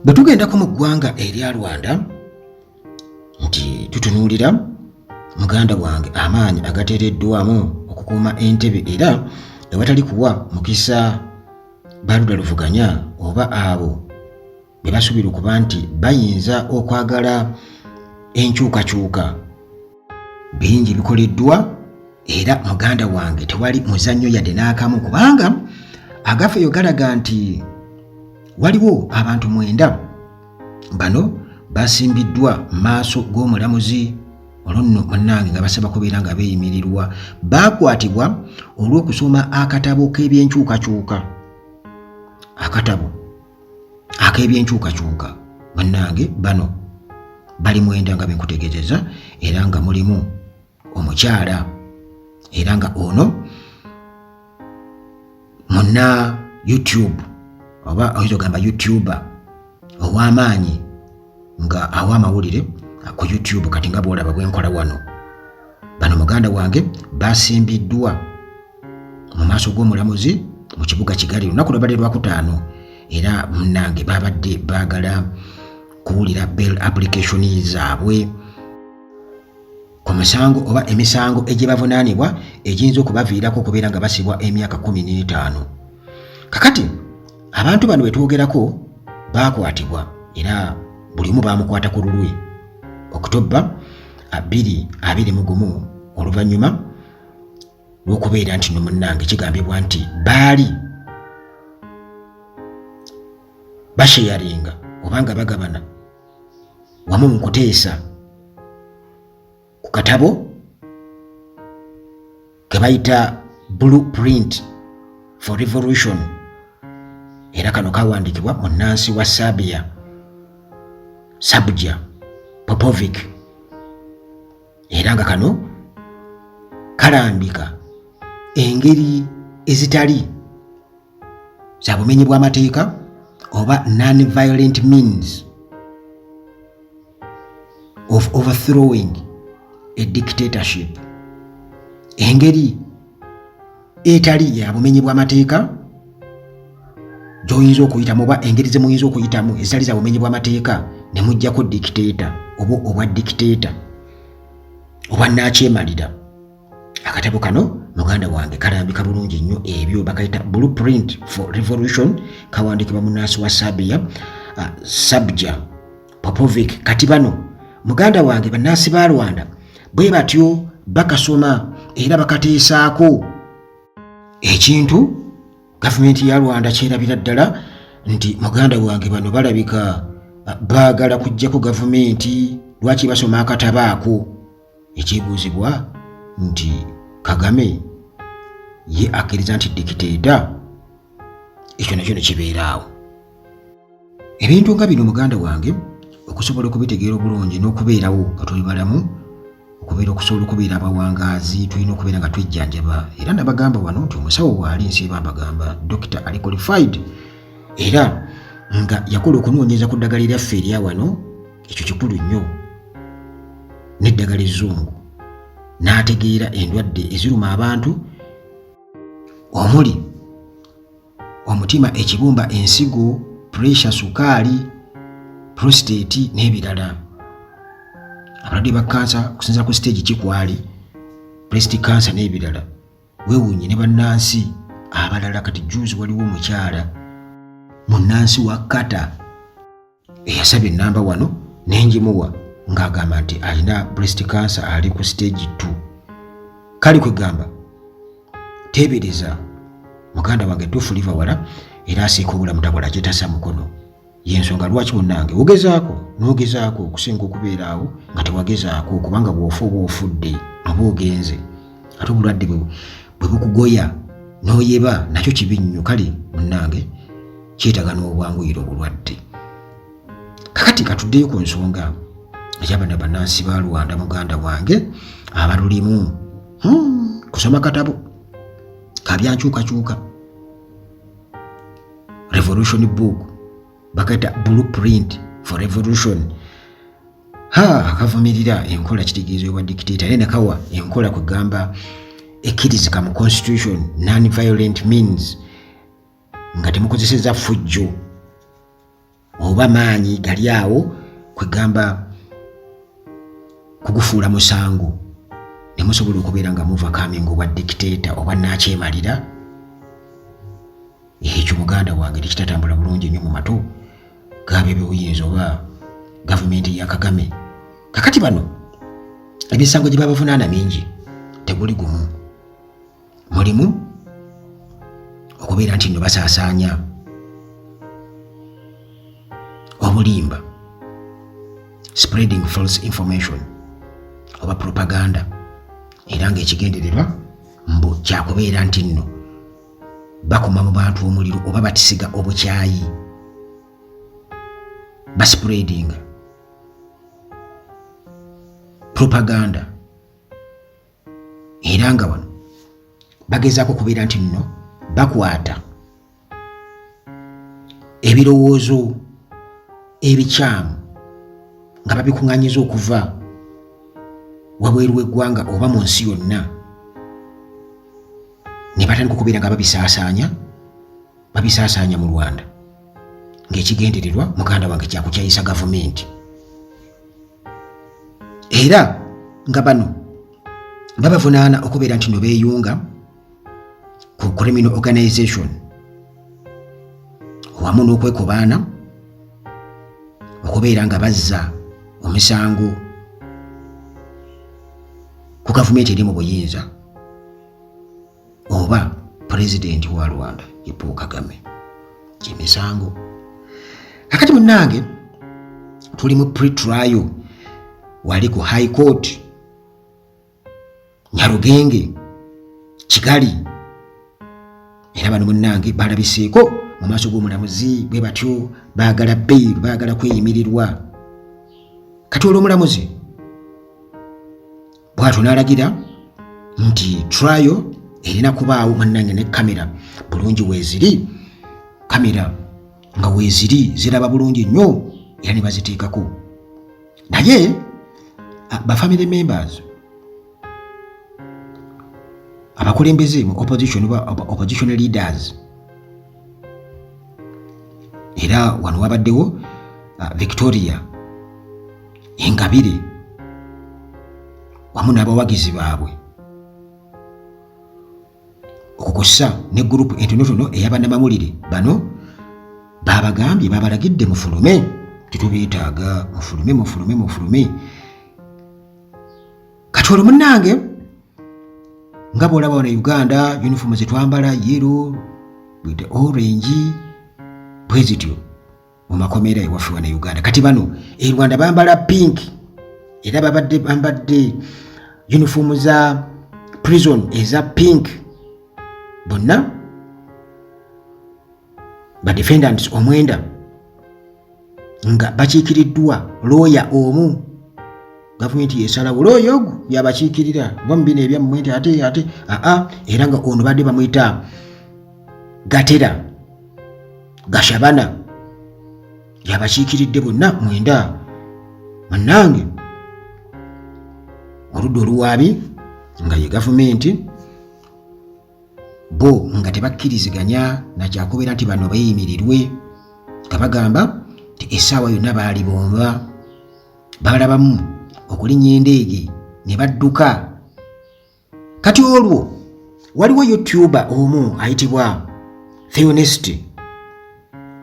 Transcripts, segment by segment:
bwe tugendako mu ggwanga erya Rwanda nti tutunuulira muganda wange amaanyi agateereddwamu okukuuma entebe era ewatali kuwa mukisa Baluda Luvuganya oba abo be basuubira okuba nti bayinza okwagala enkyukakyuka. Bingi bikoleddwa era muganda wange tewali muzannyo yadde n'akamu kubanga agafeyo galaga nti waliwo abantu 9 bano basimbiddwa maaso g'omulamuzi olwo nno munnange nga basaba kubeera nga beeyimirirwa. Baakwatibwa olw'okusoma akatabo k'ebyenkyukakyuka. Akatabo ak'ebyenkyukakyuka munnange bano bali 9 nga benkutegeezeza era nga mulimu omukyala era nga ono munna YouTube oba oyinza ogamba YouTuber ow'amaanyi nga awa amawulire ku YouTube kati nga bwolaba bwenkola wano. Bano muganda wange basimbiddwa mu maaso g'omulamuzi mu kibuga Kigali lunaku lwe balirwa ku 5 era munnange babadde baagala kuwulira bail application zaabwe ku musango oba emisango egyebavunaanibwa egiyinza okubaviirako okubeera nga basibwa emyaka 15. Kakati abantu bano betwogerako baakwatibwa era buli omu baamukwata ku lulwe Oktoba 2021 oluvannyuma lw'okubeera nti no munnange kigambibwa nti baali basheyaringa obanga bagabana wamu mu kuteesa ku katabo ke bayita Blueprint for Revolution era kano kawandiikibwa munnansi wa Serbia Sabija Popovic era nga kano kalambika engeri ezitali za bumenyi bw'amateeka oba non-violent means of overthrowing a dictatorship, engeri etali ya bumenyi bw'amateeka gy'oyinza okuyitamu oba engeri ze muyinza okuyitamu ezitali za bumenyi bw'amateeka ne muggyako dictator oba obwa dictator oba nakyemalira. Akatabo kano muganda wange kalambika bulungi nnyo ebyo bakayita Blueprint for Revolution kawandiikibwa munnansi wa Serbia Sabija Popovic. Kati bano muganda wange bannansi ba Rwanda bwe batyo bakasoma era bakateesaako ekintu gavumenti ya Rwanda kyerabira ddala nti muganda wange bano balabika baagala kuggyako gavumenti. Lwaki basoma akatabo ako? Ekibuuzibwa nti Kagame ye akkiriza nti dictator, ekyo nakyo ne kibeeraawo. Ebintu nga bino muganda wange okusobola okubitegeera obulungi n'okubeerawo nga tuli balamu okubeera okusobola okubeera abawangaazi tulina okubeera nga twejjanjaba era nabagamba wano nti omusawo waali nsiiba mbagamba Dr. ali qualified era nga yakola okunoonyeza ku ddagala lyaffe erya wano. Ekyo kikulu nnyo n'eddagala ezzungu n'ategeera endwadde eziruma abantu omuli omutima, ekibumba, ensigo, pressure, sukaali, prostate n'ebirala. Abalwadde ba kansa okusinziira ku stage kikwali breast cancer n'ebirala. Weewuunye ne bannansi abalala. Kati juzi waliwo omukyala munnansi wa Kata eyasabye ennamba wano n'engimuwa ng'agamba nti alina breast cancer ali ku stage 2. Kali kwegamba teebereza muganda wange tufuliva wala era asiika obulamu takola kyetassa mukono. Yensonga lwaki munnange ogezaako okusinga okubeeraawo nga tewagezaako kubanga bw'ofa oba ofudde oba ogenze ate obulwadde bwe bukugoya n'oyeba nakyo kibi nnyo. Kale munnange kyetaaga n'obwanguyira obulwadde. Kakati katuddeyo ku nsonga ekyabana bannansi ba Rwanda muganda wange abalulimu kusoma katabo kabyankyukakyuka Revolution book bakayita Blueprint for Revolution. Akavumirira enkola kitegeezo bwa dictator ne kawa enkola kugamba ekkirizika mu constitution non-violent means nga temukozeseza fujjo oba oba maanyi gali awo kwegamba kugufuula musango ne musobola okubeera nga muva kamingo obwa dictator oba nakyemalira. Ekyo muganda wange tekitatambula bulungi nnyo mu mato gaba ebyobuyinza oba gavumenti ya Kagame. Kakati bano emisango gye babavunaana mingi teguli gumu. Mulimu okubeera nti nno basaasaanya obulimba, spreading false information oba propaganda, era ng'ekigendererwa mbu kyakubeera nti nno bakuma mu bantu omuliro oba batisiga obukyayi, baspreading propaganda, era nga wano bagezaako kubeera nti nno bakwata ebirowoozo ebikyamu nga babikuŋŋanyiza okuva wabweru w'eggwanga oba mu nsi yonna, ne batandika okubeera nga babisaasaanya mu Rwanda, ng'ekigendererwa muganda wange kyakukyayisa gavumenti. Era nga bano babavunaana okubeera nti no beeyunga ku criminal organization wamu n'okwekobaana okubeera nga bazza omusango ku gavumenti eri mu buyinza oba pulezidenti wa Rwanda ye Paul Kagame. Kyemisango. Kakati munnange tuli mu pre-trial wali ku High Court Nyarugenge Kigali, era bano munnange balabiseeko mu maaso g'omulamuzi bwe batyo baagala bail, baagala kweyimirirwa. Kati olw'omulamuzi bw'atyo n'alagira nti trial erina kubaawo munnange ne kamera bulungi weeziri, kamera nga weeziri ziraba bulungi nnyo era ne baziteekako. Naye ba family members, abakulembeze mu opposition oba opposition leaders, era wano wabaddewo Victoria Ingabire wamu n'abawagizi baabwe okukosa ne gurupu entonotono ey'abannamawulire bano babagambye, babalagidde mufulume, tetubeetaaga, mufulume. Kati olwo munnange nga bw'olaba wano Uganda uniform ze twambala yellow with orange bwe zityo mu makomera ewaffe wano Uganda. Kati bano e Rwanda bambala pink, era babadde bambadde uniform za prison eza pink. Bonna ba defendants omwenda nga bakiikiriddwa lawyer omu. Gavumenti yesalawo lawyer ogu yabakiikirira bambina ebyammwe nti ate era nga ono badde bamuyita Gatera Gashabana yabakiikiridde bonna mwenda. Munnange oludda oluwaabi nga ye gavumenti bo nga tebakkiriziganya nakyakubeera nti bano beeyimirirwe, nga bagamba nti essaawa yonna baali bomba, balabamu okulinnya endeege ne badduka. Kati olwo waliwo YouTuber omu ayitibwa Theonest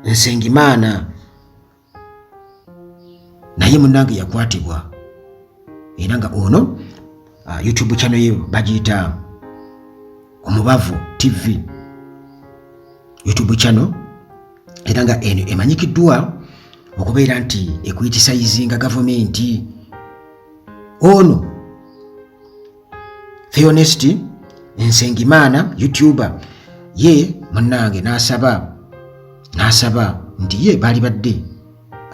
Nsengimana, naye munnange yakwatibwa, era nga ono YouTube channel ye bagiyita Omubavu TV YouTube channel, era nga eno emanyikiddwa okubeera nti ekwitisayizinga gavumenti. Ono Theonest Nsengimana YouTuber ye munnange n'asaba nti ye baali badde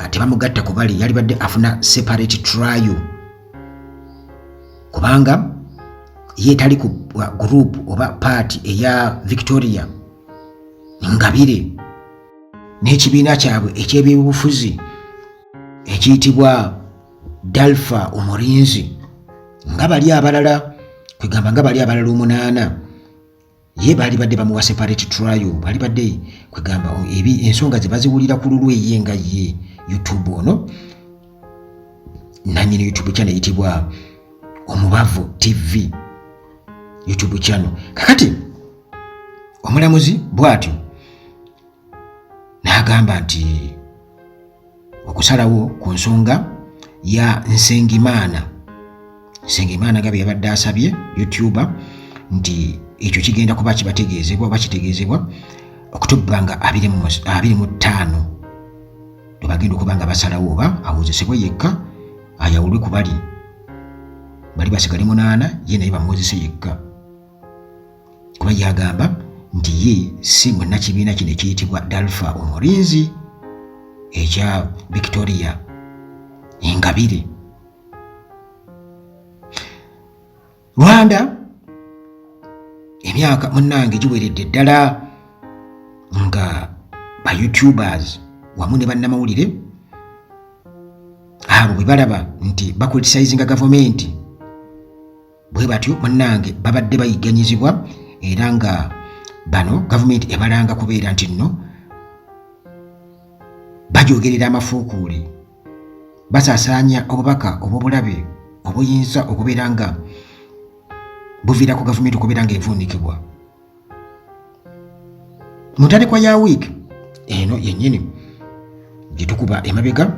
tebamugatta ku bali, yali badde afuna separate trial kubanga ye tali ku group oba party eya Victoria Ngabire n'ekibiina kyabwe eky'ebyobufuzi ekiyitibwa Dalfa Omurinzi, nga bali abalala kwegamba nga bali abalala 8 ye baali badde bamuwa separate trial, baali badde kwegamba ensonga ze baziwulira ku lulwe ye nga ye YouTube ono nanyini YouTube channel yitibwa Omubavu TV YouTube channel. Kakati omulamuzi bwatyo n'agamba nti okusalawo ku nsonga ya Nsengimana gabe yabadde asabye YouTuber nti ekyo kigenda kuba kibategeezebwa oba kitegeezebwa Okutobba nga 25 lwe bagenda okuba nga basalawo oba awozesebwe yekka ayawulwe ku bali basigale 8 ye naye bamwozese yekka kuba yagamba nti ye si munnakibiina kino ekiyitibwa Dalfa Omurinzi ekya Victoria Ingabire. Rwanda emyaka munnange giweredde ddala nga ba YouTubers wamu ne bannamawulire abo bwe balaba nti bakulitisayizinga gavumenti bwe batyo munnange babadde bayigganyizibwa era nga bano gavumenti ebalanga kubeera nti nno bajogerera amafuukuule basaasaanya obubaka obw'obulabe obuyinza okubeera nga buviirako gavumenti okubeera nga evuunikibwa. Mu ntandikwa ya wiiki eno yennyini gye tukuba emabega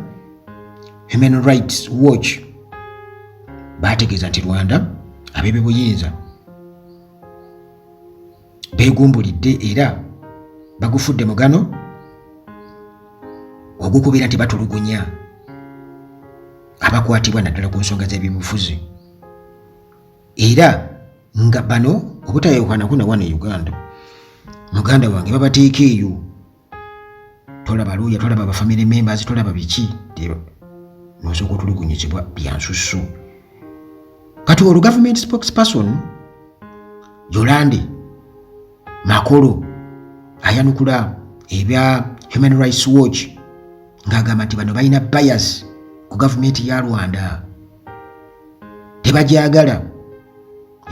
Human Rights Watch baategeeza nti Rwanda ab'ebyobuyiinza beegumbulidde era bagufudde mugano ogukubeera nti batulugunya abakwatibwa naddala ku nsonga z'ebyobufuzi era nga bano obutayokanako na wano e Uganda muganda wange babateeka eyo tolaba lawyer tolaba ba family members tolaba biki nosooka otulugunyizibwa byansusso. Kati olwo government spokesperson Yolande Makolo ayanukula ebya Human Rights Watch ng'agamba nti bano balina bias ku gavumenti ya Rwanda tebajagala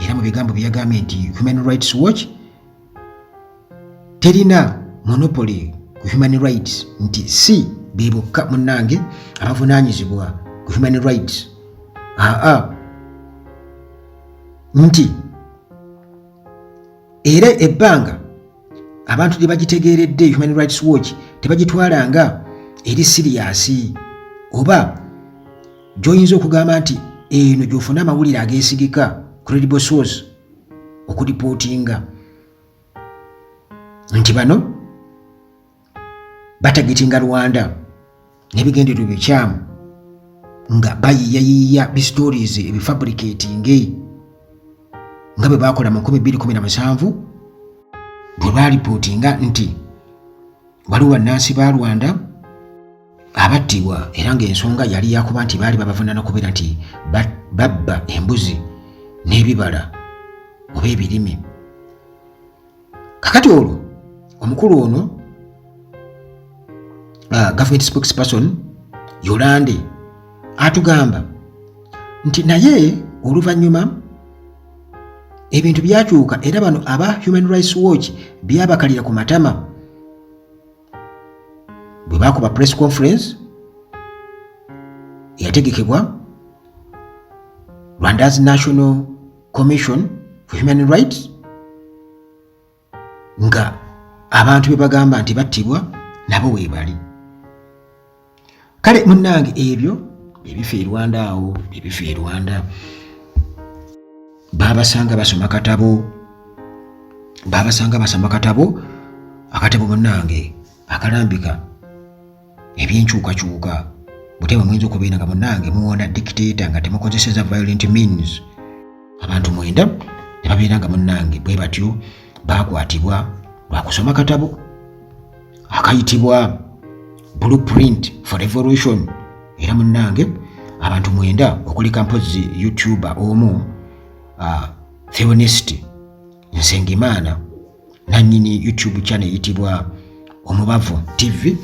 era mu bigambo byagambye nti Human Rights Watch terina monopoly ku human rights nti si bebokka munnange abavunaanyizibwa ku human rights nti era ebbanga abantu lye bagitegeeredde Human Rights Watch tebagitwalanga eri siriyasi oba gy'oyinza okugamba nti eno gy'ofuna amawulire ageesigika credible source okuripootinga nti bano batagitinga Rwanda n'ebigendererwa bikyamu nga bayiyayiya bistories ebifabricating nga bwe baakola mu 2017 bwe baaripootinga nti waliwo bannansi ba Rwanda abattibwa era ng'ensonga yali yakuba nti baali babavunaana kubeera nti babba embuzi n'ebibala oba ebirime. Kakati olwo omukulu ono government spokesperson Yolande atugamba nti naye oluvannyuma ebintu byakyuka era bano aba Human Rights Watch byabakalira ku matama bwe baakuba press conference eyategekebwa Rwanda's National Commission for Human Rights nga abantu be bagamba nti battibwa nabo weebali. Kale munnange ebyo ebifa e Rwanda awo ebifa e Rwanda babasanga basoma katabo akatabo munnange akalambika ebyenkyukakyuka buteba muyinza okubeera nga munnange muwona dictator nga temukozeseza violent means. Abantu 9 ne babeera nga munnange bwe batyo bakwatibwa lwakusoma katabo akayitibwa Blueprint for Revolution era munnange abantu 9 okulika mpozi YouTuber omu Theonest Nsengimana nanyini YouTube channel yitibwa Omubavu TV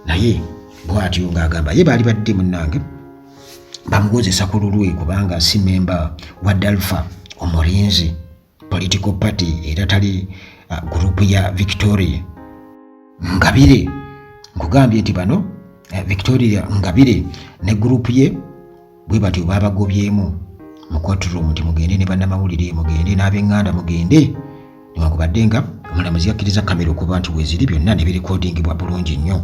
naye bwatyo ng'agamba ye baali badde munnange bamugozesa ku lulwe kubanga si member wa Dalfa Omurinzi political party era tali group ya Victoria Ngabire nkugambye nti bano Victoria Ngabire ne group ye bwe batyo babagobyemu mu courtroom nti mugende ne bannamawulire mugende n'ab'enganda mugende newankubadde nga omulamuzi yakkiriza kamera okuba nti weeziri byonna ne birekodingibwa bulungi nnyo